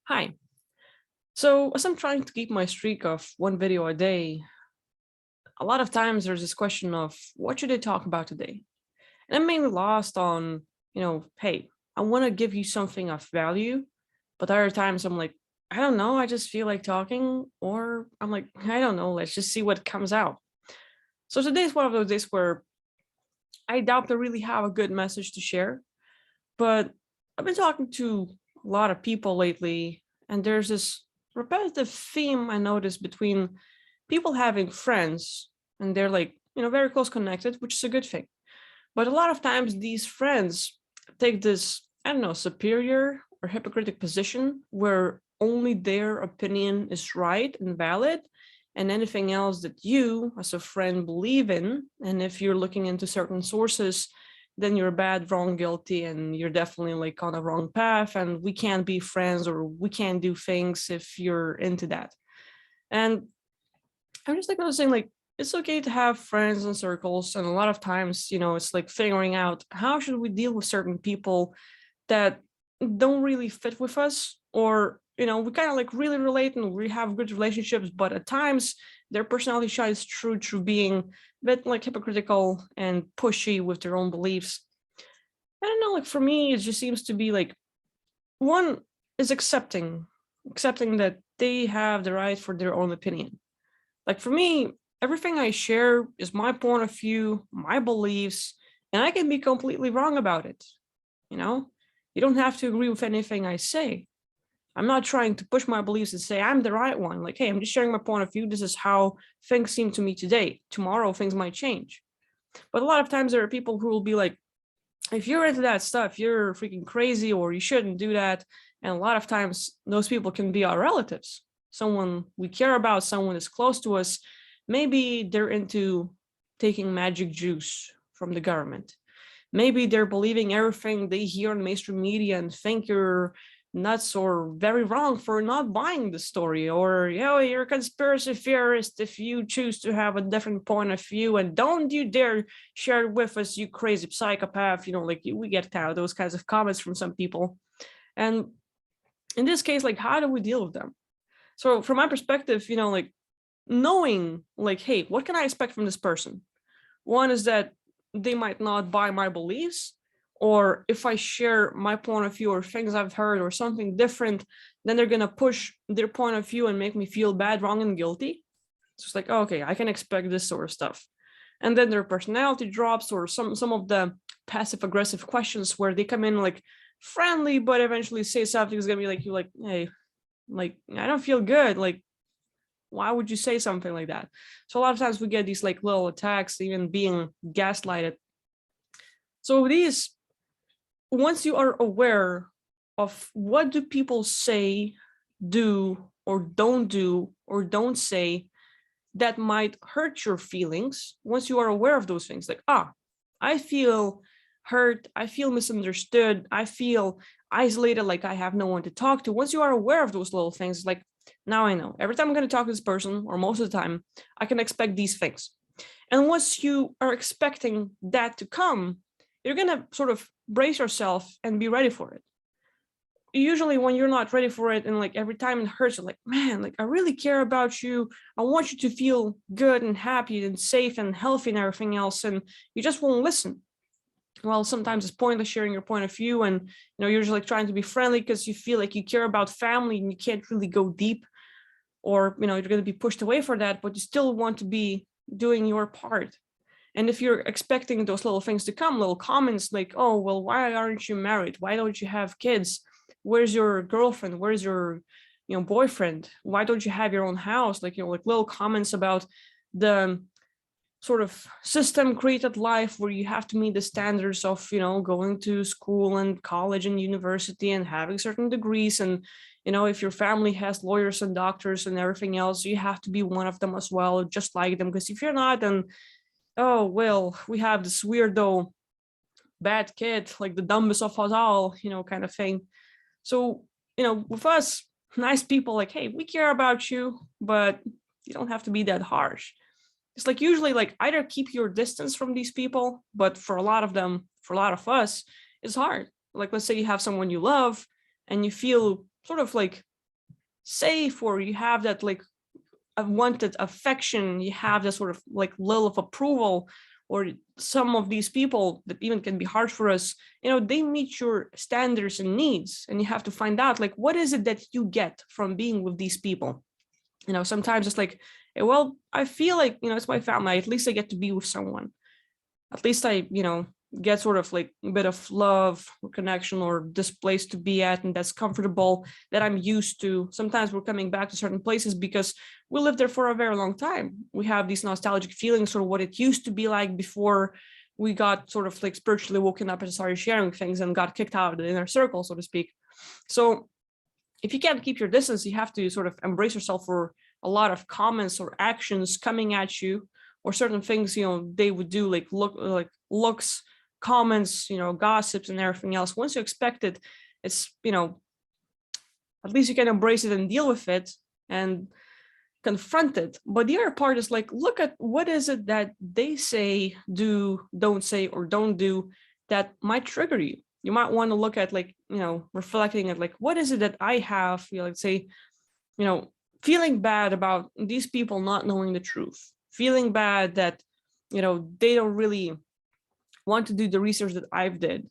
Hi. So, as I'm trying to keep my streak of one video a day, a lot of times there's this question of what should I talk about today? And I'm mainly lost on, hey, I want to give you something of value, but other times I'm like, I don't know, I just feel like talking, or I'm like, I don't know, let's just see what comes out. So today's one of those days where I doubt I really have a good message to share, but I've been talking to a lot of people lately, and there's this repetitive theme I noticed between people having friends and they're like, very close connected, which is a good thing. But a lot of times these friends take this, I don't know, superior or hypocritical position where only their opinion is right and valid. And anything else that you, as a friend, believe in, and if you're looking into certain sources, then you're bad, wrong, guilty, and you're definitely like on a wrong path. And we can't be friends or we can't do things if you're into that. And I'm just like noticing like it's okay to have friends and circles, and a lot of times, it's like figuring out how should we deal with certain people that don't really fit with us, or we kind of like really relate and we have good relationships, but at times their personality shines through being a bit like hypocritical and pushy with their own beliefs. I don't know, like for me, it just seems to be like one is accepting that they have the right for their own opinion. Like for me, everything I share is my point of view, my beliefs, and I can be completely wrong about it. You know, you don't have to agree with anything I say. I'm not trying to push my beliefs and say I'm the right one. Like, hey, I'm just sharing my point of view. This is how things seem to me today. Tomorrow, things might change. But a lot of times, there are people who will be like, if you're into that stuff, you're freaking crazy or you shouldn't do that. And a lot of times, those people can be our relatives, someone we care about, someone that's close to us. Maybe they're into taking magic juice from the government. Maybe they're believing everything they hear on mainstream media and think you're nuts or very wrong for not buying the story, or you're a conspiracy theorist if you choose to have a different point of view, and don't you dare share it with us, you crazy psychopath. Like we get kind of those kinds of comments from some people. And in this case, like, how do we deal with them? So from my perspective, like knowing like, hey, what can I expect from this person? One is that they might not buy my beliefs, or if I share my point of view or things I've heard or something different, then they're gonna push their point of view and make me feel bad, wrong, and guilty. So it's like, oh, okay, I can expect this sort of stuff. And then their personality drops, or some of the passive aggressive questions where they come in like friendly, but eventually say something is gonna be like, you like, hey, like I don't feel good. Like, why would you say something like that? So a lot of times we get these like little attacks, even being gaslighted. So these, once you are aware of what do people say, do or don't say that might hurt your feelings, once you are aware of those things, like, I feel hurt, I feel misunderstood, I feel isolated, like I have no one to talk to. Once you are aware of those little things, like, now I know every time I'm going to talk to this person, or most of the time, I can expect these things. And once you are expecting that to come, you're going to sort of brace yourself and be ready for it. Usually when you're not ready for it, and like every time it hurts, you're like, man, like I really care about you, I want you to feel good and happy and safe and healthy and everything else, and you just won't listen. Well, sometimes it's pointless sharing your point of view, and you're just like trying to be friendly because you feel like you care about family and you can't really go deep, or you're going to be pushed away for that, but you still want to be doing your part. And if you're expecting those little things to come, little comments like, oh, well, why aren't you married? Why don't you have kids? Where's your girlfriend? Where's your, boyfriend? Why don't you have your own house? Like, like little comments about the sort of system created life where you have to meet the standards of, going to school and college and university and having certain degrees. And, if your family has lawyers and doctors and everything else, you have to be one of them as well, just like them. Because if you're not, then oh, well, we have this weirdo bad kid, like the dumbest of us all, kind of thing. So, with us, nice people, like, hey, we care about you, but you don't have to be that harsh. It's like usually like either keep your distance from these people, but for a lot of them, for a lot of us, it's hard. Like, let's say you have someone you love and you feel sort of like safe, or you have that like unwanted affection, you have this sort of like level of approval, or some of these people that even can be harsh for us, they meet your standards and needs, and you have to find out like what is it that you get from being with these people. Sometimes it's like, well, I feel like, it's my family, at least I get to be with someone, at least I get sort of like a bit of love or connection, or this place to be at, and that's comfortable, that I'm used to. Sometimes we're coming back to certain places because we lived there for a very long time. We have these nostalgic feelings for what it used to be like before we got sort of like spiritually woken up and started sharing things and got kicked out of the inner circle, so to speak. So if you can't keep your distance, you have to sort of embrace yourself for a lot of comments or actions coming at you, or certain things they would do, like looks, comments, gossips and everything else. Once you expect it, it's at least you can embrace it and deal with it and confront it. But the other part is like, look at what is it that they say, do, don't say, or don't do that might trigger you. You might want to look at like, reflecting at like, what is it that I have, like say, feeling bad about these people not knowing the truth, feeling bad that, they don't really want to do the research that I've did,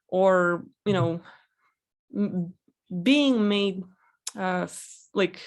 or, being made like,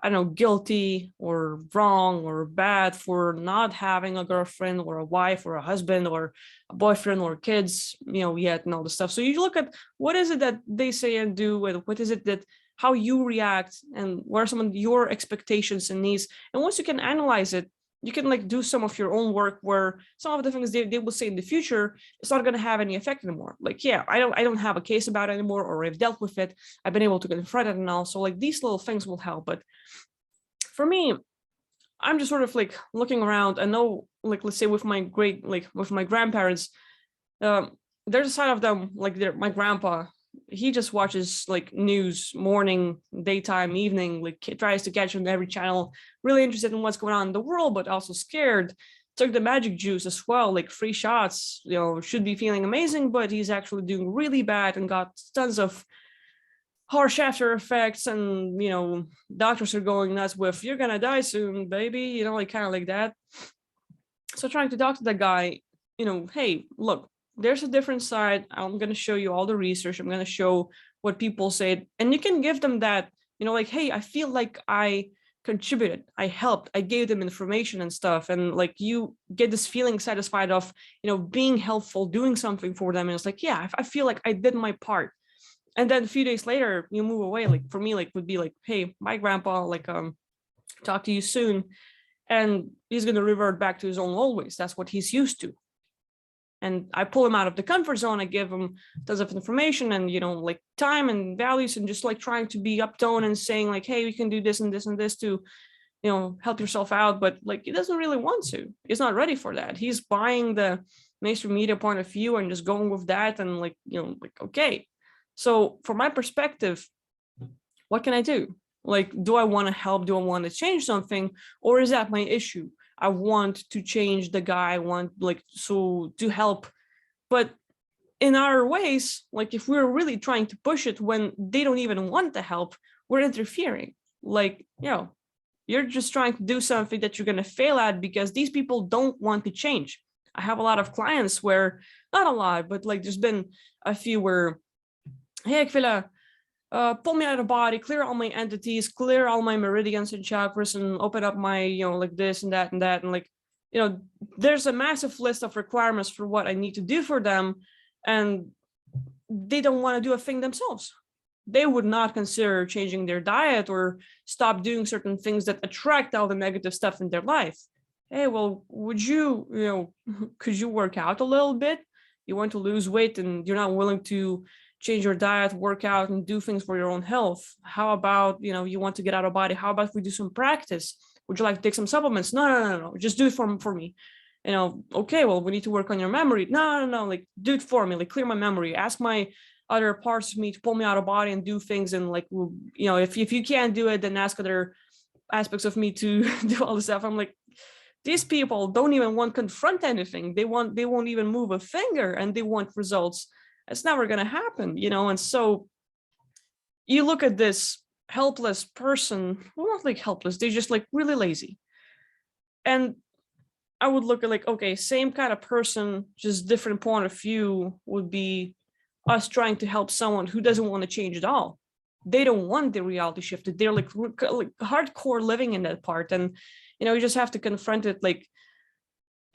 I don't know, guilty or wrong or bad for not having a girlfriend or a wife or a husband or a boyfriend or kids, yet, and all this stuff. So you look at what is it that they say and do, and what is it that, how you react, and what are some of your expectations and needs. And once you can analyze it, you can like do some of your own work, where some of the things they will say in the future, it's not going to have any effect anymore. Like, yeah, I don't have a case about it anymore, or I've dealt with it, I've been able to confront it and all. So like these little things will help. But for me, I'm just sort of like looking around. I know, like, let's say with my grandparents, there's a side of them, like my grandpa, he just watches like news morning, daytime, evening, like tries to catch on every channel, really interested in what's going on in the world, but also scared. Took the magic juice as well, like 3 shots, should be feeling amazing, but he's actually doing really bad and got tons of harsh after effects. And doctors are going nuts with, you're gonna die soon, baby, like kind of like that. So trying to talk to that guy, hey, look, there's a different side. I'm going to show you all the research. I'm going to show what people said. And you can give them that, like, hey, I feel like I contributed, I helped, I gave them information and stuff. And like, you get this feeling satisfied of, being helpful, doing something for them. And it's like, yeah, I feel like I did my part. And then a few days later, you move away. Like for me, like would be like, hey, my grandpa, like, talk to you soon. And he's going to revert back to his own old ways. That's what he's used to. And I pull him out of the comfort zone. I give him tons of information and, like time and values, and just like trying to be uptone and saying like, hey, we can do this and this and this to, help yourself out. But like, he doesn't really want to. He's not ready for that. He's buying the mainstream media point of view and just going with that. And like, like, okay. So from my perspective, what can I do? Like, do I want to help? Do I want to change something? Or is that my issue? I want to change the guy, I want like, so to help. But in our ways, like if we're really trying to push it when they don't even want the help, we're interfering. Like, you're just trying to do something that you're going to fail at because these people don't want to change. I have a lot of clients where, not a lot, but like there's been a few where, hey, ik wil pull me out of body, clear all my entities, clear all my meridians and chakras, and open up my, like this and that and that. And like, there's a massive list of requirements for what I need to do for them. And they don't want to do a thing themselves. They would not consider changing their diet or stop doing certain things that attract all the negative stuff in their life. Hey, well, would you, could you work out a little bit? You want to lose weight and you're not willing to change your diet, work out, and do things for your own health. How about, you want to get out of body? How about we do some practice? Would you like to take some supplements? No. Just do it for me. Okay, well, we need to work on your memory. No. Like, do it for me. Like, clear my memory. Ask my other parts of me to pull me out of body and do things. And like, if you can't do it, then ask other aspects of me to do all the stuff. I'm like, these people don't even want to confront anything. They won't even move a finger, and they want results. It's never going to happen, And so you look at this helpless person, well, not like helpless, they're just like really lazy. And I would look at like, okay, same kind of person, just different point of view would be us trying to help someone who doesn't want to change at all. They don't want the reality shifted. They're like hardcore living in that part. And, you just have to confront it like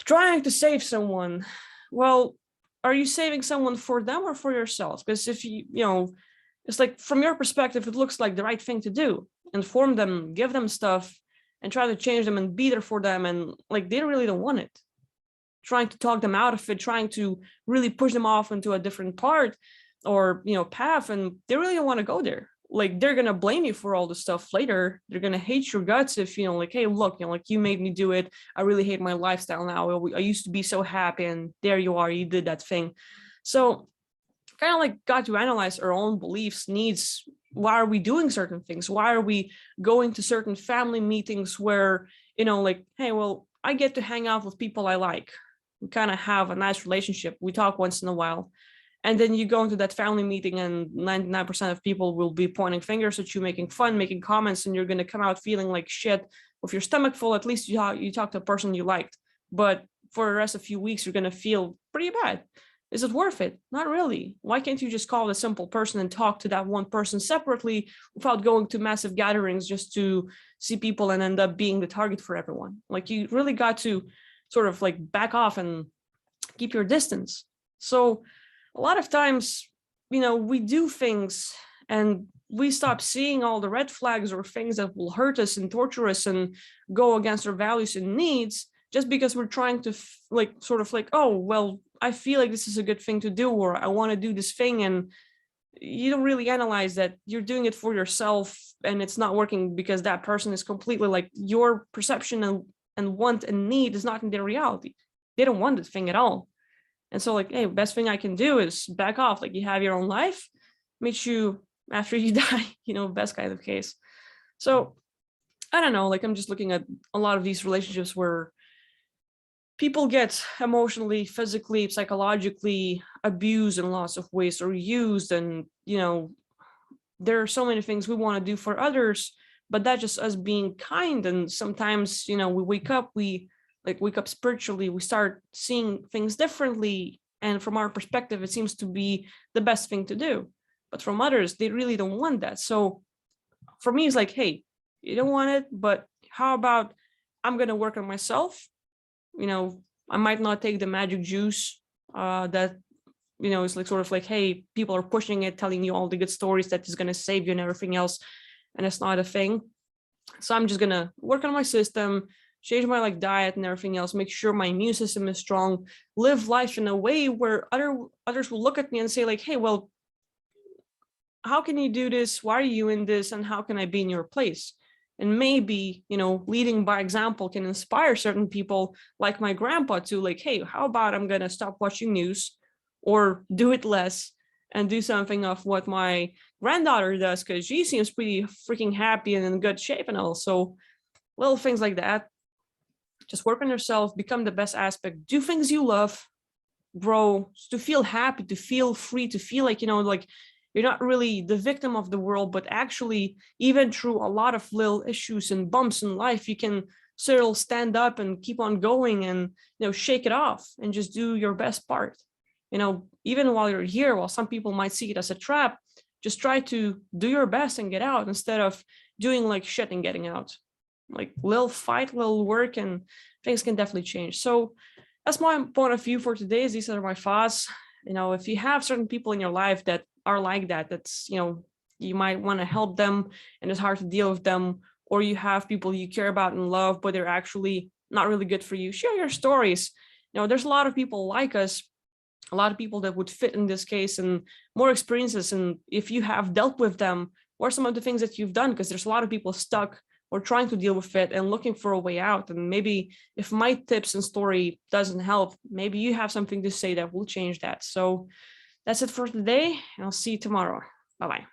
trying to save someone. Well, are you saving someone for them or for yourself? Because if it's like from your perspective, it looks like the right thing to do. Inform them, give them stuff, and try to change them and be there for them. And like they really don't want it. Trying to talk them out of it, trying to really push them off into a different part or path, and they really don't want to go there. Like they're gonna blame you for all the stuff later. They're gonna hate your guts if like, hey, look, like you made me do it. I really hate my lifestyle now. I used to be so happy, and there you are, you did that thing. So kind of like got to analyze our own beliefs, needs. Why are we doing certain things? Why are we going to certain family meetings where like, hey, well, I get to hang out with people I like. We kind of have a nice relationship. We talk once in a while. And then you go into that family meeting and 99% of people will be pointing fingers at you, making fun, making comments, and you're going to come out feeling like shit with your stomach full. At least you talked to a person you liked. But for the rest of a few weeks, you're going to feel pretty bad. Is it worth it? Not really. Why can't you just call a simple person and talk to that one person separately without going to massive gatherings just to see people and end up being the target for everyone? Like you really got to sort of like back off and keep your distance. So a lot of times, we do things and we stop seeing all the red flags or things that will hurt us and torture us and go against our values and needs just because we're trying to sort of like, oh, well, I feel like this is a good thing to do, or I want to do this thing. And you don't really analyze that you're doing it for yourself and it's not working because that person is completely like your perception and want and need is not in their reality. They don't want the thing at all. And so like, hey, best thing I can do is back off. Like you have your own life, meet you after you die, best kind of case. So I don't know, like I'm just looking at a lot of these relationships where people get emotionally, physically, psychologically abused in lots of ways or used. And, there are so many things we want to do for others, but that's just us being kind. And sometimes, we wake up spiritually, we start seeing things differently. And from our perspective, it seems to be the best thing to do. But from others, they really don't want that. So for me, it's like, hey, you don't want it, but how about I'm going to work on myself? I might not take the magic juice that, it's like sort of like, hey, people are pushing it, telling you all the good stories that is going to save you and everything else. And it's not a thing. So I'm just going to work on my system, change my diet and everything else, make sure my immune system is strong, live life in a way where others will look at me and say like, hey, well, how can you do this? Why are you in this? And how can I be in your place? And maybe, leading by example can inspire certain people like my grandpa to like, hey, how about I'm going to stop watching news or do it less and do something of what my granddaughter does, because she seems pretty freaking happy and in good shape and all. So little things like that. Just work on yourself, become the best aspect, do things you love, grow, to feel happy, to feel free, to feel like, like you're not really the victim of the world, but actually, even through a lot of little issues and bumps in life, you can still stand up and keep on going and, shake it off and just do your best part. Even while you're here, while some people might see it as a trap, just try to do your best and get out instead of doing like shit and getting out. Like little fight, little work, and things can definitely change. So that's my point of view for today. These are my thoughts. If you have certain people in your life that are like that, that's, you might want to help them and it's hard to deal with them, or you have people you care about and love, but they're actually not really good for you, share your stories. There's a lot of people like us, a lot of people that would fit in this case and more experiences. And if you have dealt with them, what are some of the things that you've done? Because there's a lot of people stuck or trying to deal with it and looking for a way out. And maybe if my tips and story doesn't help, maybe you have something to say that will change that. So that's it for today, and I'll see you tomorrow. Bye-bye.